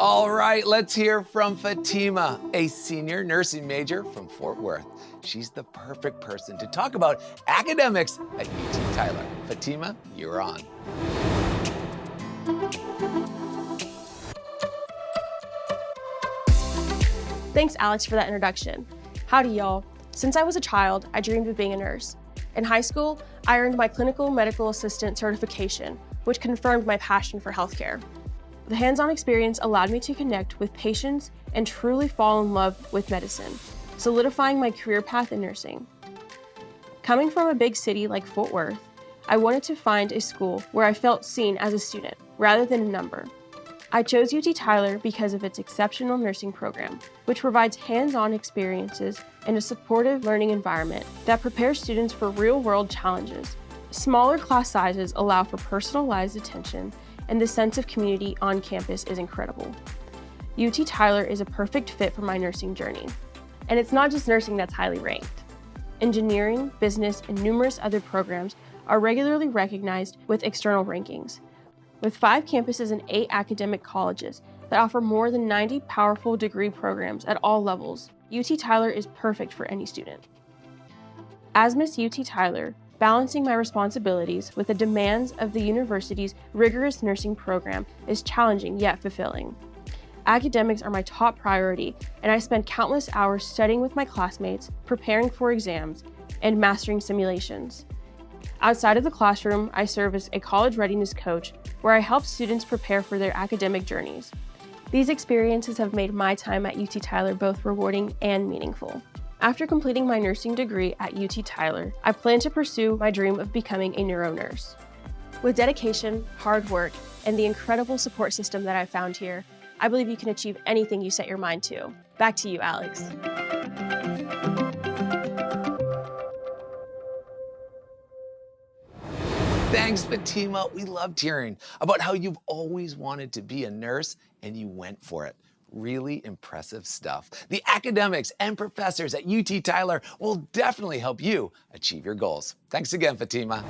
All right, let's hear from Fatima, a senior nursing major from Fort Worth. She's the perfect person to talk about academics at UT Tyler. Fatima, you're on. Thanks, Alex, for that introduction. Howdy, y'all. Since I was a child, I dreamed of being a nurse. In high school, I earned my clinical medical assistant certification, which confirmed my passion for healthcare. The hands-on experience allowed me to connect with patients and truly fall in love with medicine, solidifying my career path in nursing. Coming from a big city like Fort Worth, I wanted to find a school where I felt seen as a student rather than a number. I chose UT Tyler because of its exceptional nursing program, which provides hands-on experiences and a supportive learning environment that prepares students for real-world challenges. Smaller class sizes allow for personalized attention, and the sense of community on campus is incredible. UT Tyler is a perfect fit for my nursing journey. And it's not just nursing that's highly ranked. Engineering, business, and numerous other programs are regularly recognized with external rankings. With 5 campuses and 8 academic colleges that offer more than 90 powerful degree programs at all levels, UT Tyler is perfect for any student. As Miss UT Tyler, balancing my responsibilities with the demands of the university's rigorous nursing program is challenging yet fulfilling. Academics are my top priority, and I spend countless hours studying with my classmates, preparing for exams, and mastering simulations. Outside of the classroom, I serve as a college readiness coach where I help students prepare for their academic journeys. These experiences have made my time at UT Tyler both rewarding and meaningful. After completing my nursing degree at UT Tyler, I plan to pursue my dream of becoming a neuro nurse. With dedication, hard work, and the incredible support system that I found here, I believe you can achieve anything you set your mind to. Back to you, Alex. Thanks, Fatima. We loved hearing about how you've always wanted to be a nurse and you went for it. Really impressive stuff. The academics and professors at UT Tyler will definitely help you achieve your goals. Thanks again, Fatima.